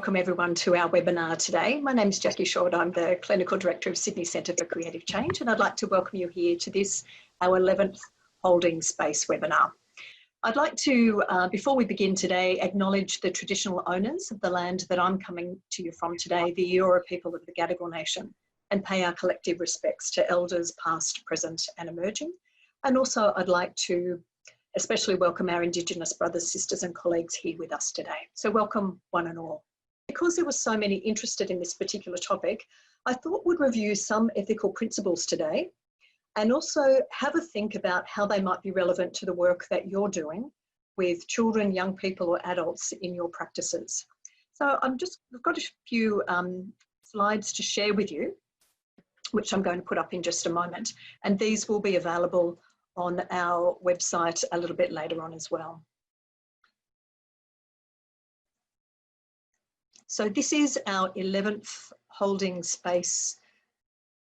welcome everyone to our webinar today. My name is Jacki Short. I'm the Clinical Director of Sydney Centre for Creative Change, and I'd like to welcome you here to this, our 11th Holding Space webinar. I'd like to, before we begin today, acknowledge the traditional owners of the land that I'm coming to you from today, the Eora people of the Gadigal Nation, and pay our collective respects to elders past, present and emerging. And also I'd like to especially welcome our Indigenous brothers, sisters and colleagues here with us today. So welcome one and all. Because there were so many interested in this particular topic, I thought we'd review some ethical principles today and also have a think about how they might be relevant to the work that you're doing with children, young people or adults in your practices. So I've got a few slides to share with you, which I'm going to put up in just a moment, and these will be available on our website a little bit later on as well. So this is our 11th Holding Space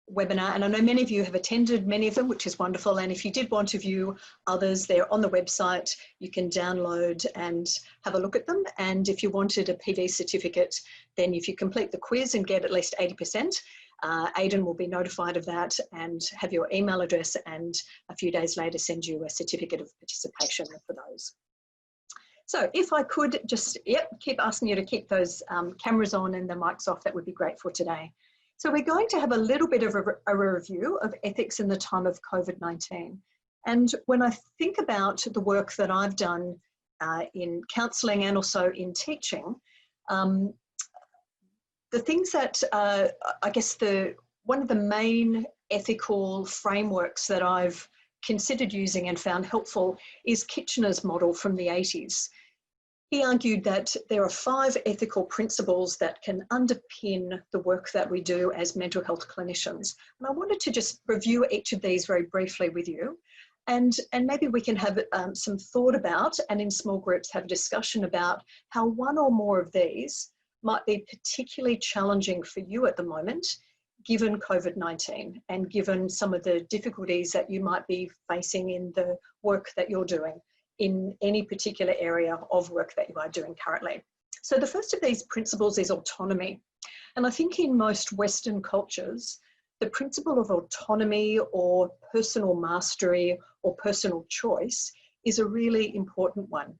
webinar, and I know many of you have attended many of them, which is wonderful. And if you did want to view others, they're on the website. You can download and have a look at them. And if you wanted a PD certificate, then if you complete the quiz and get at least 80%, Aidan will be notified of that and have your email address, and a few days later send you a certificate of participation for those. So if I could just, keep asking you to keep those cameras on and the mics off, that would be great for today. So we're going to have a little bit of a review of ethics in the time of COVID-19. And when I think about the work that I've done in counselling and also in teaching, the things that I guess one of the main ethical frameworks that I've considered using and found helpful is Kitchener's model from the 80s. He argued that there are 5 ethical principles that can underpin the work that we do as mental health clinicians. And I wanted to just review each of these very briefly with you. And maybe we can have some thought about, and in small groups have a discussion about how one or more of these might be particularly challenging for you at the moment, given COVID-19 and given some of the difficulties that you might be facing in the work that you're doing in any particular area of work that you are doing currently. So the first of these principles is autonomy. And I think in most Western cultures, the principle of autonomy or personal mastery or personal choice is a really important one.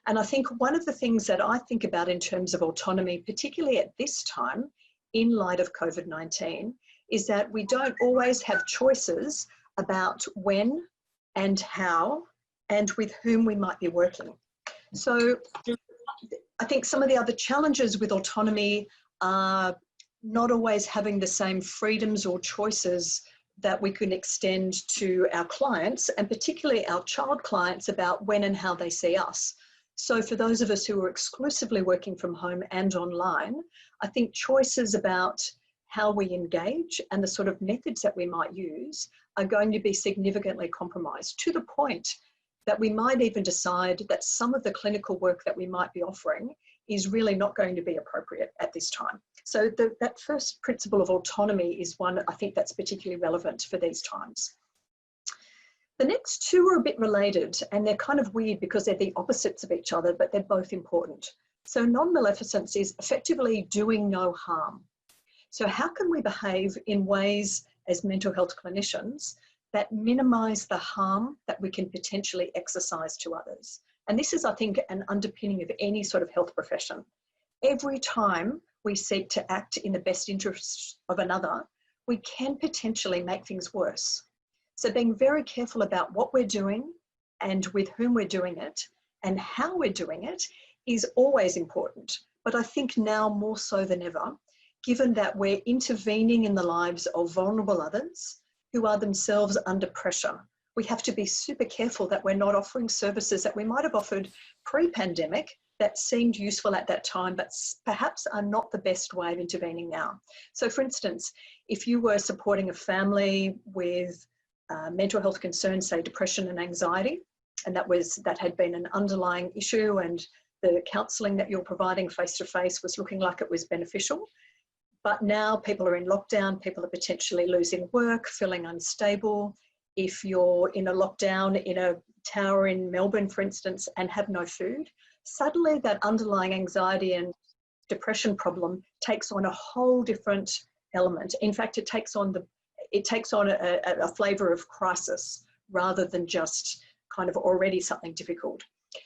And I think one of the things that I think about in terms of autonomy, particularly at this time, in light of COVID-19, is that we don't always have choices about when and how and with whom we might be working. So I think some of the other challenges with autonomy are not always having the same freedoms or choices that we can extend to our clients, and particularly our child clients, about when and how they see us. So for those of us who are exclusively working from home and online, I think choices about how we engage and the sort of methods that we might use are going to be significantly compromised, to the point that we might even decide that some of the clinical work that we might be offering is really not going to be appropriate at this time. So that first principle of autonomy is one I think that's particularly relevant for these times. The next two are a bit related, and they're kind of weird because they're the opposites of each other, but they're both important. So non-maleficence is effectively doing no harm. So how can we behave in ways as mental health clinicians that minimise the harm that we can potentially exercise to others? And this is, I think, an underpinning of any sort of health profession. Every time we seek to act in the best interests of another, we can potentially make things worse. So being very careful about what we're doing and with whom we're doing it and how we're doing it is always important. But I think now more so than ever, given that we're intervening in the lives of vulnerable others who are themselves under pressure, we have to be super careful that we're not offering services that we might have offered pre-pandemic that seemed useful at that time, but perhaps are not the best way of intervening now. So for instance, if you were supporting a family with mental health concerns, say depression and anxiety, and that had been an underlying issue, and the counselling that you're providing face-to-face was looking like it was beneficial, but now people are in lockdown, people are potentially losing work, feeling unstable. If you're in a lockdown in a tower in Melbourne, for instance, and have no food, suddenly that underlying anxiety and depression problem takes on a whole different element. In fact, it takes on a flavour of crisis rather than just kind of already something difficult.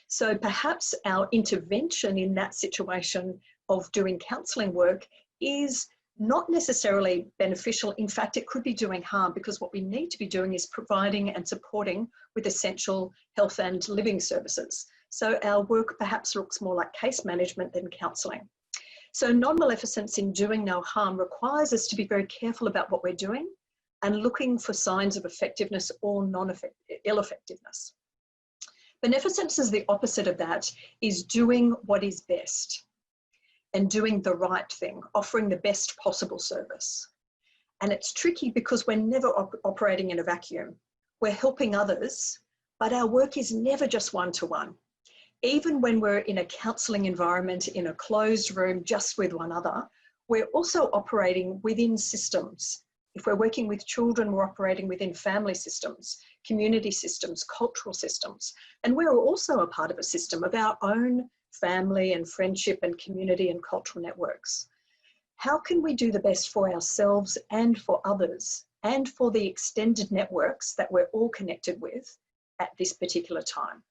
So perhaps our intervention in that situation of doing counselling work is not necessarily beneficial. In fact, it could be doing harm, because what we need to be doing is providing and supporting with essential health and living services. So our work perhaps looks more like case management than counselling. So non-maleficence in doing no harm requires us to be very careful about what we're doing and looking for signs of effectiveness or ill-effectiveness. Beneficence is the opposite of that, is doing what is best and doing the right thing, offering the best possible service. And it's tricky because we're never operating in a vacuum. We're helping others, but our work is never just one-to-one. Even when we're in a counselling environment, in a closed room, just with one other, we're also operating within systems. If we're working with children, we're operating within family systems, community systems, cultural systems. And we're also a part of a system of our own family and friendship and community and cultural networks. How can we do the best for ourselves and for others and for the extended networks that we're all connected with at this particular time?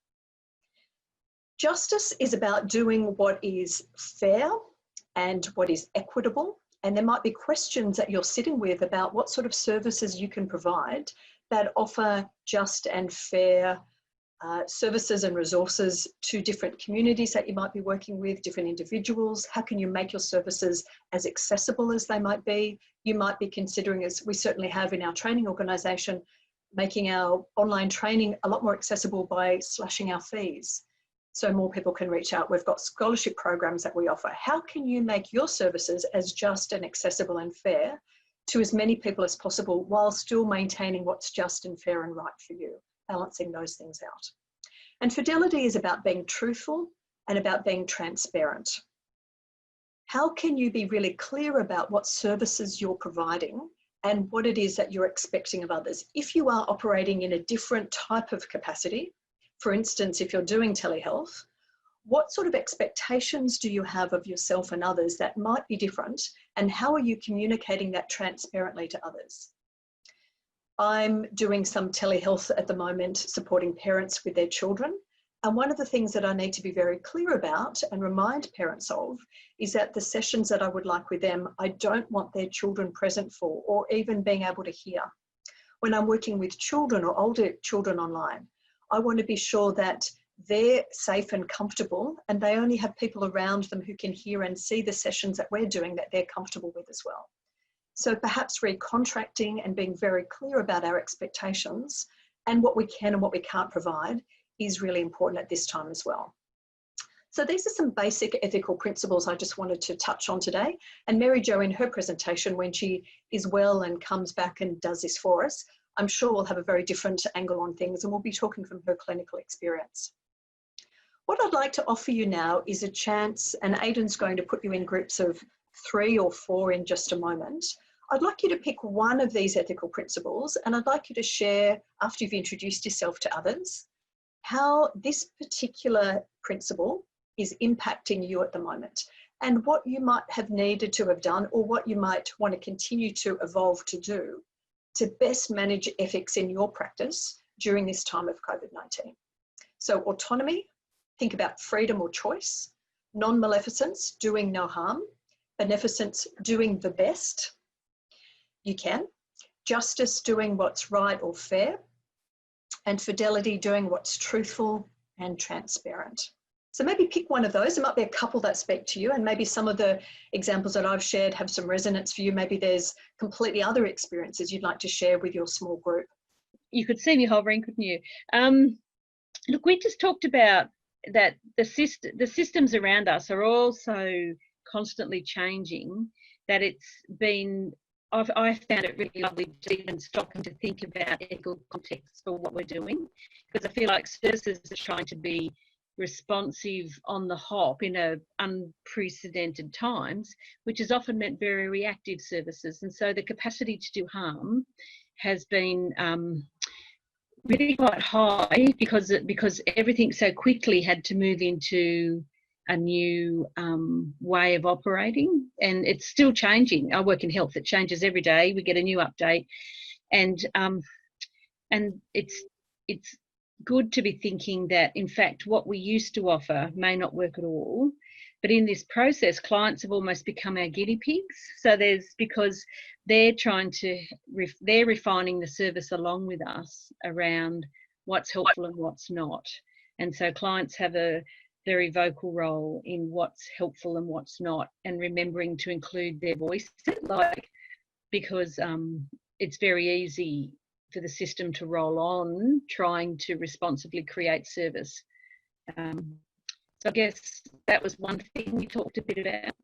Justice is about doing what is fair and what is equitable. And there might be questions that you're sitting with about what sort of services you can provide that offer just and fair services and resources to different communities that you might be working with, different individuals. How can you make your services as accessible as they might be? You might be considering, as we certainly have in our training organisation, making our online training a lot more accessible by slashing our fees so more people can reach out. We've got scholarship programs that we offer. How can you make your services as just and accessible and fair to as many people as possible while still maintaining what's just and fair and right for you, balancing those things out? And fidelity is about being truthful and about being transparent. How can you be really clear about what services you're providing and what it is that you're expecting of others? If you are operating in a different type of capacity, for instance, if you're doing telehealth, what sort of expectations do you have of yourself and others that might be different, and how are you communicating that transparently to others? I'm doing some telehealth at the moment, supporting parents with their children. And one of the things that I need to be very clear about and remind parents of is that the sessions that I would like with them, I don't want their children present for or even being able to hear. When I'm working with children or older children online, I want to be sure that they're safe and comfortable and they only have people around them who can hear and see the sessions that we're doing that they're comfortable with as well. So perhaps recontracting and being very clear about our expectations and what we can and what we can't provide is really important at this time as well. So these are some basic ethical principles I just wanted to touch on today. And Mary Jo, in her presentation, when she is well and comes back and does this for us, I'm sure we'll have a very different angle on things and we'll be talking from her clinical experience. What I'd like to offer you now is a chance, and Aidan's going to put you in groups of 3 or 4 in just a moment. I'd like you to pick one of these ethical principles and I'd like you to share, after you've introduced yourself to others, how this particular principle is impacting you at the moment and what you might have needed to have done or what you might want to continue to evolve to do to best manage ethics in your practice during this time of COVID-19. So autonomy, think about freedom or choice. Non-maleficence, doing no harm. Beneficence, doing the best you can. Justice, doing what's right or fair. And fidelity, doing what's truthful and transparent. So maybe pick one of those. There might be a couple that speak to you, and maybe some of the examples that I've shared have some resonance for you. Maybe there's completely other experiences you'd like to share with your small group. You could see me hovering, couldn't you? Look, we just talked about that the systems around us are also constantly changing, that it's been, I found it really lovely to even stop and to think about ethical context for what we're doing, because I feel like services are trying to be responsive on the hop in unprecedented times, which has often meant very reactive services. And so the capacity to do harm has been really quite high because everything so quickly had to move into a new way of operating, and it's still changing. I work in health; it changes every day. We get a new update, and it's good to be thinking that, in fact, what we used to offer may not work at all. But in this process, clients have almost become our guinea pigs. So because they're they're refining the service along with us around what's helpful and what's not. And so clients have a very vocal role in what's helpful and what's not, and remembering to include their voice, because it's very easy for the system to roll on trying to responsibly create service. So I guess that was one thing we talked a bit about.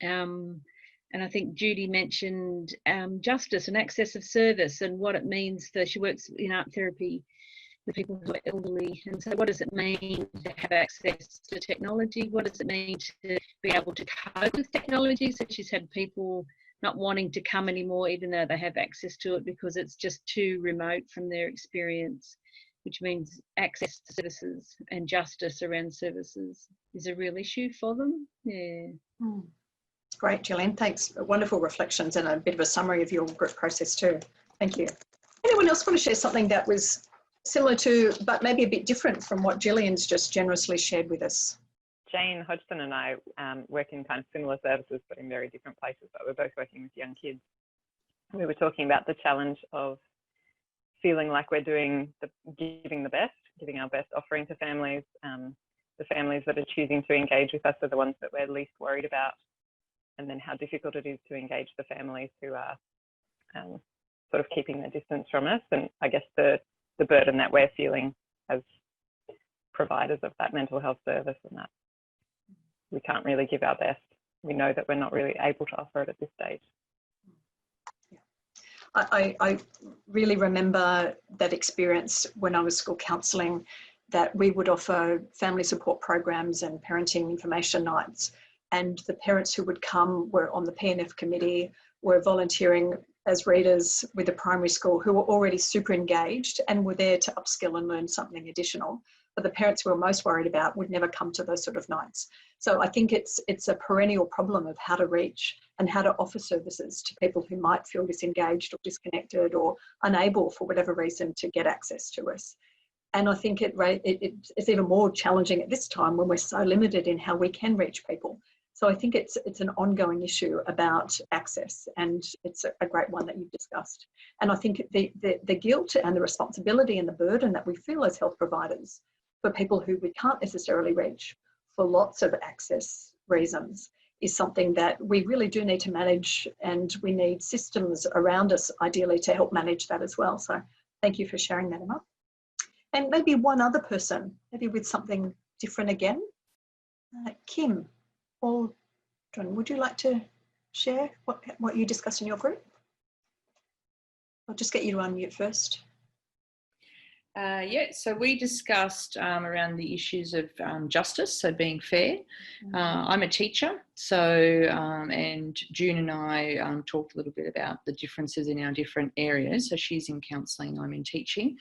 And I think Judy mentioned justice and access of service and what it means. She works in art therapy with people who are elderly. And so what does it mean to have access to technology? What does it mean to be able to cope with technology? So she's had people not wanting to come anymore, even though they have access to it, because it's just too remote from their experience, which means access to services and justice around services is a real issue for them. Yeah. Great, Gillian. Thanks. Wonderful reflections and a bit of a summary of your group process too. Thank you. Anyone else want to share something that was similar to, but maybe a bit different from what Gillian's just generously shared with us? Jane Hodgson and I work in kind of similar services, but in very different places. But we're both working with young kids. We were talking about the challenge of feeling like we're giving our best offering to families. The families that are choosing to engage with us are the ones that we're least worried about, and then how difficult it is to engage the families who are sort of keeping their distance from us. And I guess the burden that we're feeling as providers of that mental health service, and that we can't really give our best. We know that we're not really able to offer it at this stage. I really remember that experience when I was school counselling, that we would offer family support programs and parenting information nights, and the parents who would come were on the P&F committee, were volunteering as readers with a primary school, who were already super engaged and were there to upskill and learn something additional. But the parents we were most worried about would never come to those sort of nights. So I think it's a perennial problem of how to reach and how to offer services to people who might feel disengaged or disconnected or unable for whatever reason to get access to us. And I think it's even more challenging at this time when we're so limited in how we can reach people. So I think it's an ongoing issue about access, and it's a great one that you've discussed. And I think the guilt and the responsibility and the burden that we feel as health providers for people who we can't necessarily reach for lots of access reasons is something that we really do need to manage, and we need systems around us ideally to help manage that as well. So thank you for sharing that, Emma. And maybe one other person, maybe with something different again. Kim or John, would you like to share what you discussed in your group? I'll just get you to unmute first. Yeah, so we discussed around the issues of justice, so being fair. I'm a teacher, so and June and I talked a little bit about the differences in our different areas. So she's in counselling, I'm in teaching.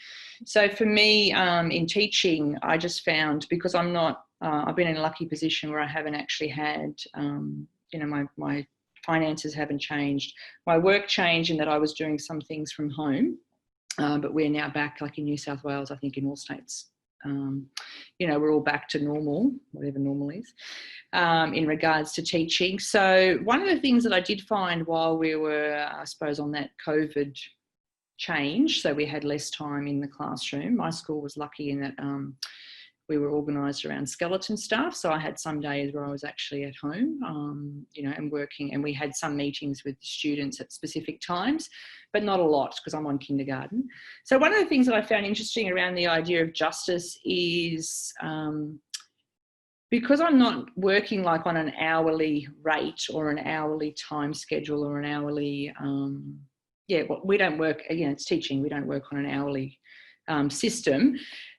So for me, in teaching, I just found, because I'm not, I've been in a lucky position where I haven't actually had, you know, my finances haven't changed. My work changed in that I was doing some things from home. But we're now back, like in New South Wales, I think in all states, you know, we're all back to normal, whatever normal is, in regards to teaching. So one of the things that I did find while we were, I suppose, on that COVID change, so we had less time in the classroom. My school was lucky in that we were organised around skeleton staff. So I had some days where I was actually at home, you know, and working, and we had some meetings with the students at specific times, but not a lot because I'm on kindergarten. So one of the things that I found interesting around the idea of justice is because I'm not working like on an hourly rate or an hourly time schedule or an hourly, yeah, well, we don't work, you know, it's teaching, we don't work on an hourly system.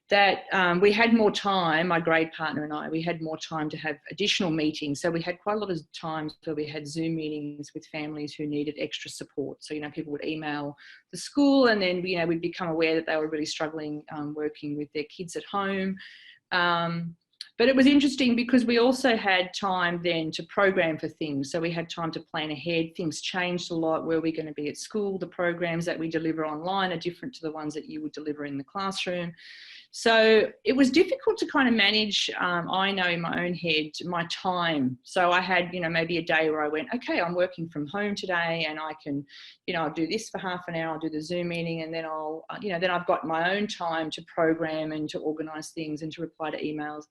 That we had more time, my grade partner and I, we had more time to have additional meetings. So we had quite a lot of times where we had Zoom meetings with families who needed extra support. So, you know, people would email the school, and then, you know, we'd become aware that they were really struggling working with their kids at home. But it was interesting because we also had time then to program for things. So we had time to plan ahead. Things changed a lot. Where we're going to be at school, the programs that we deliver online are different to the ones that you would deliver in the classroom. So it was difficult to kind of manage, I know in my own head, my time. So I had, you know, maybe a day where I went, okay, I'm working from home today and I can, you know, I'll do this for half an hour, I'll do the Zoom meeting, and then I'll, you know, then I've got my own time to program and to organise things and to reply to emails.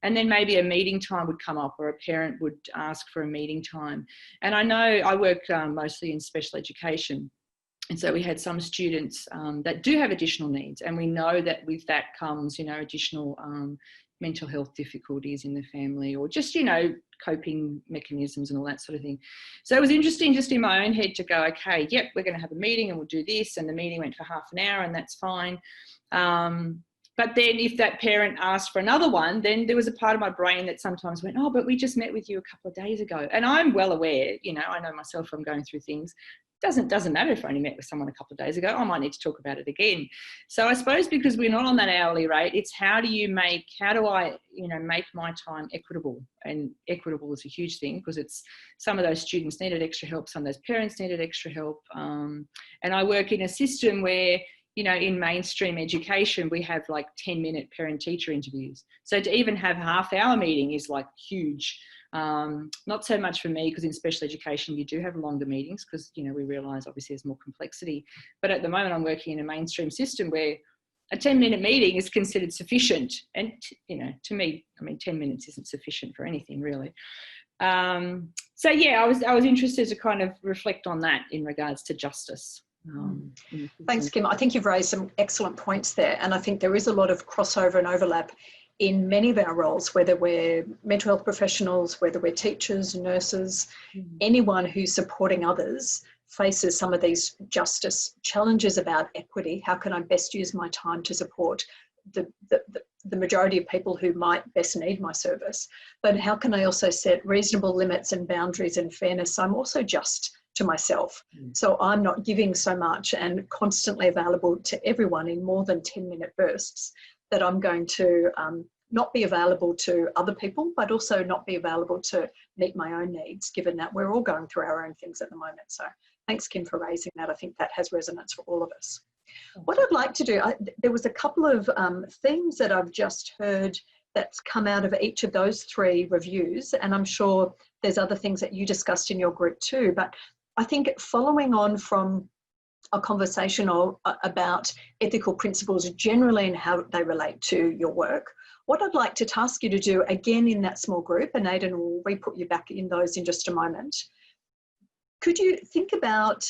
And then maybe a meeting time would come up, or a parent would ask for a meeting time. And I know I work mostly in special education. And so we had some students that do have additional needs. And we know that with that comes, you know, additional mental health difficulties in the family, or just, you know, coping mechanisms and all that sort of thing. So it was interesting just in my own head to go, okay, yep, we're going to have a meeting and we'll do this. And the meeting went for half an hour and that's fine. But then if that parent asked for another one, then there was a part of my brain that sometimes went, oh, but we just met with you a couple of days ago. And I'm well aware, you know, I know myself I'm going through things. Doesn't matter if I only met with someone a couple of days ago, I might need to talk about it again. So I suppose because we're not on that hourly rate, it's how do I, you know, make my time equitable? And equitable is a huge thing, because it's some of those students needed extra help, some of those parents needed extra help. And I work in a system where, you know, in mainstream education, we have like 10-minute parent-teacher interviews. So to even have a half-hour meeting is like huge. Not so much for me, because in special education you do have longer meetings, because, you know, we realise obviously there's more complexity. But at the moment I'm working in a mainstream system where a 10-minute meeting is considered sufficient. And, you know, to me, I mean, 10 minutes isn't sufficient for anything really. So yeah, I was interested to kind of reflect on that in regards to justice. Thanks, Kim. I think you've raised some excellent points there. And I think there is a lot of crossover and overlap in many of our roles, whether we're mental health professionals, whether we're teachers, nurses, anyone who's supporting others faces some of these justice challenges about equity. How can I best use my time to support the majority of people who might best need my service? But how can I also set reasonable limits and boundaries and fairness? So I'm also just to myself. So I'm not giving so much and constantly available to everyone in more than 10-minute bursts, that I'm going to not be available to other people, but also not be available to meet my own needs, given that we're all going through our own things at the moment. So thanks, Kim, for raising that. I think that has resonance for all of us. What I'd like to do, there was a couple of themes that I've just heard that's come out of each of those three reviews, and I'm sure there's other things that you discussed in your group too, but I think following on from a conversation about ethical principles generally and how they relate to your work, what I'd like to task you to do again in that small group, and Aidan will re-put you back in those in just a moment, could you think about,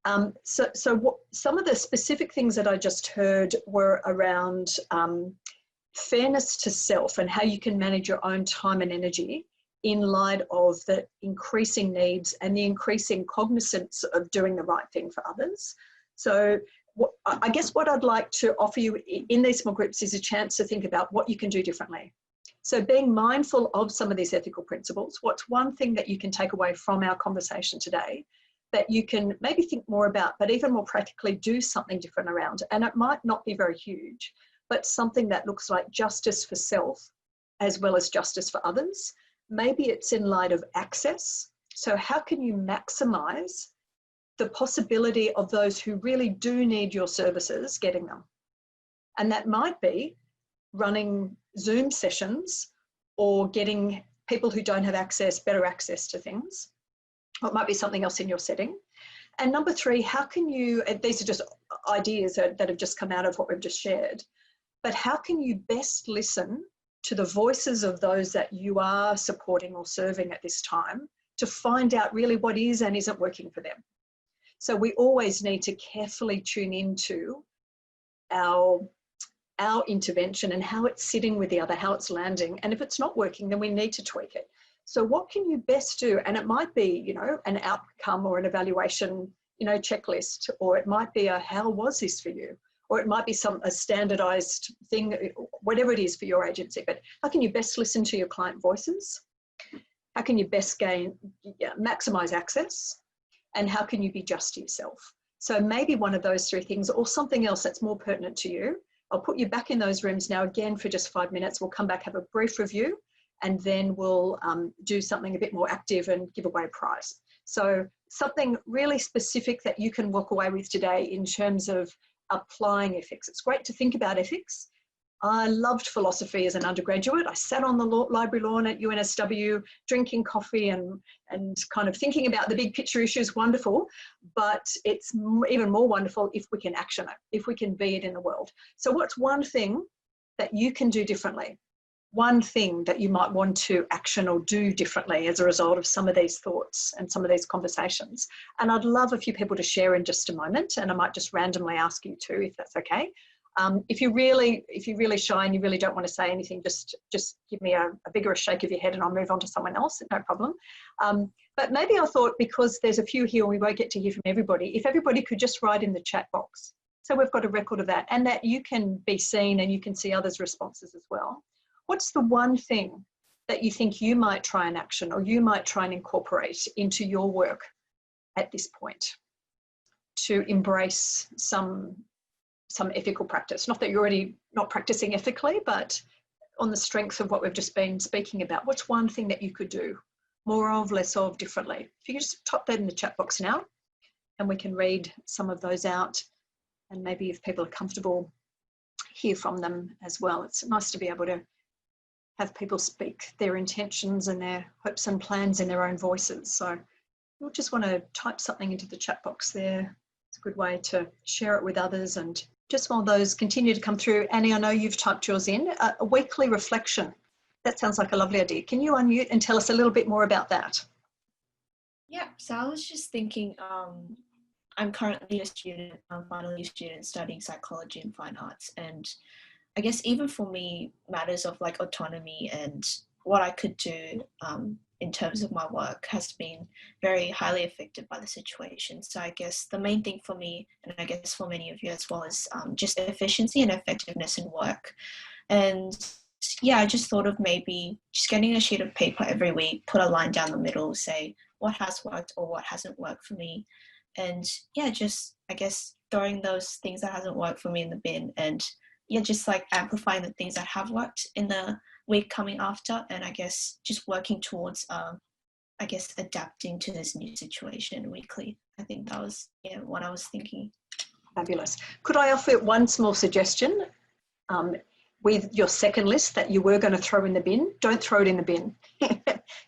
what some of the specific things that I just heard were around fairness to self and how you can manage your own time and energy in light of the increasing needs and the increasing cognizance of doing the right thing for others. So I guess what I'd like to offer you in these small groups is a chance to think about what you can do differently. So being mindful of some of these ethical principles, what's one thing that you can take away from our conversation today that you can maybe think more about, but even more practically do something different around? And it might not be very huge, but something that looks like justice for self as well as justice for others. Maybe it's in light of access. So how can you maximize the possibility of those who really do need your services getting them? And that might be running Zoom sessions or getting people who don't have access better access to things. Or it might be something else in your setting. And number three, how can you, these are just ideas that have just come out of what we've just shared, but how can you best listen to the voices of those that you are supporting or serving at this time to find out really what is and isn't working for them? So we always need to carefully tune into our intervention and how it's sitting with the other, how it's landing. And if it's not working, then we need to tweak it. So what can you best do? And it might be, you know, an outcome or an evaluation, you know, checklist, or it might be a, how was this for you? Or it might be a standardized thing, whatever it is for your agency. But how can you best listen to your client voices? How can you best maximize access? And how can you be just to yourself? So maybe one of those three things, or something else that's more pertinent to you, I'll put you back in those rooms now again for just 5 minutes. We'll come back, have a brief review, and then we'll do something a bit more active and give away a prize. So something really specific that you can walk away with today in terms of applying ethics. It's great to think about ethics. I loved philosophy as an undergraduate. I sat on the library lawn at UNSW, drinking coffee and kind of thinking about the big picture issues. Wonderful, but it's even more wonderful if we can action it, if we can be it in the world. So what's one thing that you can do differently? One thing that you might want to action or do differently as a result of some of these thoughts and some of these conversations. And I'd love a few people to share in just a moment, and I might just randomly ask you to, if that's okay. If you're really shy and you really don't want to say anything, just give me a vigorous shake of your head and I'll move on to someone else, no problem. But maybe I thought, because there's a few here and we won't get to hear from everybody, if everybody could just write in the chat box. So we've got a record of that, and that you can be seen and you can see others' responses as well. What's the one thing that you think you might try and action, or you might try and incorporate into your work at this point to embrace some ethical practice? Not that you're already not practicing ethically, but on the strength of what we've just been speaking about, what's one thing that you could do more of, less of, differently? If you could just type that in the chat box now, and we can read some of those out, and maybe if people are comfortable, hear from them as well. It's nice to be able to have people speak their intentions and their hopes and plans in their own voices. So you'll just want to type something into the chat box there. It's a good way to share it with others. And just while those continue to come through, Annie, I know you've typed yours in, a weekly reflection. That sounds like a lovely idea. Can you unmute and tell us a little bit more about that? Yeah, so I was just thinking, I'm currently a student, final year student studying psychology and fine arts. And I guess even for me, matters of like autonomy and what I could do in terms of my work has been very highly affected by the situation. So I guess the main thing for me, and I guess for many of you as well, is just efficiency and effectiveness in work. And yeah, I just thought of maybe just getting a sheet of paper every week, put a line down the middle, say what has worked or what hasn't worked for me. And yeah, just I guess throwing those things that hasn't worked for me in the bin, and yeah, just like amplifying the things that have worked in the week coming after, and I guess just working towards I guess adapting to this new situation weekly. I think that was what I was thinking. Fabulous. Could I offer one small suggestion? With your second list that you were going to throw in the bin, don't throw it in the bin.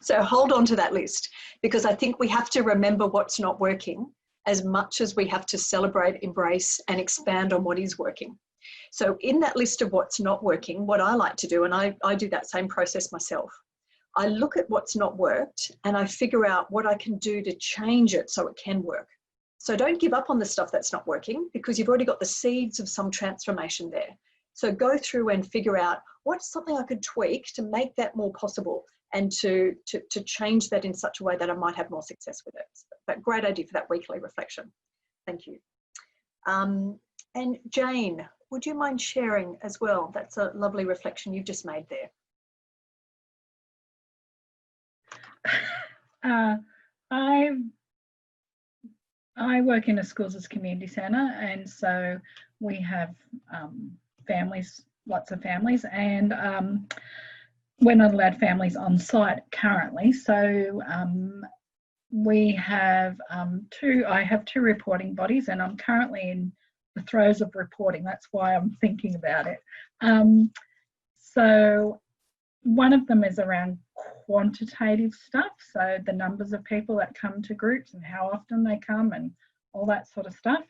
So hold on to that list, because I think we have to remember what's not working as much as we have to celebrate, embrace, and expand on what is working. So in that list of what's not working, what I like to do, and I do that same process myself, I look at what's not worked and I figure out what I can do to change it so it can work. So don't give up on the stuff that's not working, because you've already got the seeds of some transformation there. So go through and figure out what's something I could tweak to make that more possible, and to change that in such a way that I might have more success with it. But great idea for that weekly reflection. Thank you. And Jane, would you mind sharing as well? That's a lovely reflection you've just made there. I work in a schools as community centre, and so we have families, lots of families, and we're not allowed families on site currently. So we have I have two reporting bodies, and I'm currently in the throes of reporting. That's why I'm thinking about it. So one of them is around quantitative stuff, so the numbers of people that come to groups and how often they come and all that sort of stuff.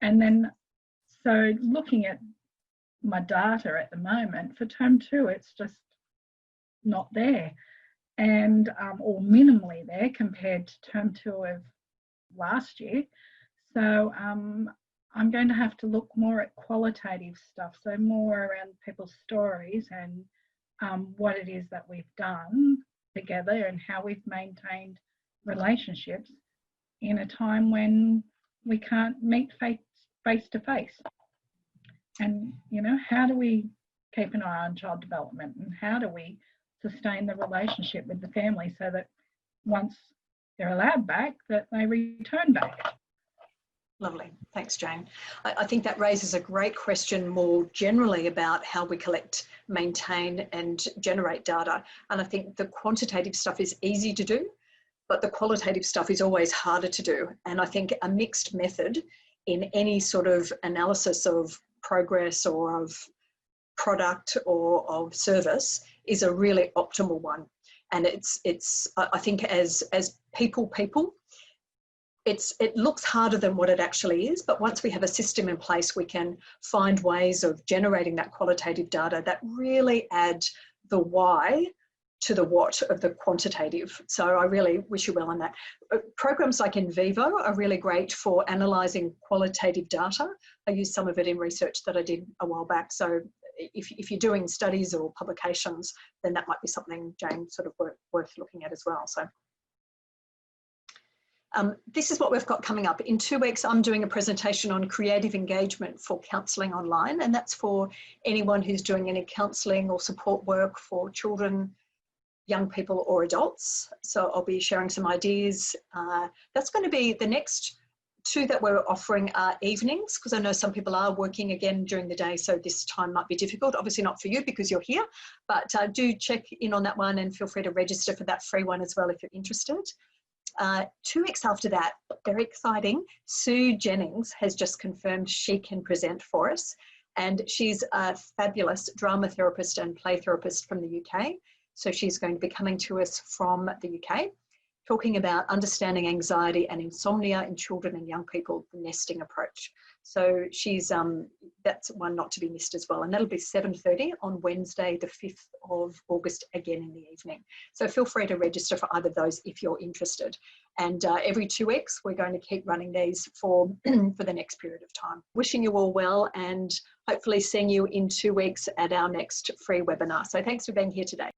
And then so looking at my data at the moment for term 2, it's just not there, and or minimally there compared to term 2 of last year. So I'm going to have to look more at qualitative stuff, so more around people's stories and what it is that we've done together and how we've maintained relationships in a time when we can't meet face to face. And, you know, how do we keep an eye on child development, and how do we sustain the relationship with the family so that once they're allowed back, that they return back? Lovely. Thanks, Jane. I think that raises a great question more generally about how we collect, maintain and generate data. And I think the quantitative stuff is easy to do, but the qualitative stuff is always harder to do. And I think a mixed method in any sort of analysis of progress or of product or of service is a really optimal one. And I think as people, it looks harder than what it actually is, but once we have a system in place, we can find ways of generating that qualitative data that really add the why to the what of the quantitative. So I really wish you well on that. Programs like NVivo are really great for analysing qualitative data. I used some of it in research that I did a while back. So if you're doing studies or publications, then that might be something, Jane, sort of worth looking at as well. So. This is what we've got coming up. In 2 weeks, I'm doing a presentation on creative engagement for counselling online, and that's for anyone who's doing any counselling or support work for children, young people or adults. So I'll be sharing some ideas. That's going to be the next 2 that we're offering are evenings, because I know some people are working again during the day, so this time might be difficult. Obviously not for you because you're here, but do check in on that one and feel free to register for that free one as well if you're interested. 2 weeks after that, very exciting, Sue Jennings has just confirmed she can present for us, and she's a fabulous drama therapist and play therapist from the UK. So she's going to be coming to us from the UK, talking about understanding anxiety and insomnia in children and young people, the nesting approach. So she's, that's one not to be missed as well. And that'll be 7:30 on Wednesday, the 5th of August, again in the evening. So feel free to register for either of those if you're interested. And every 2 weeks, we're going to keep running these for the next period of time. Wishing you all well and hopefully seeing you in 2 weeks at our next free webinar. So thanks for being here today.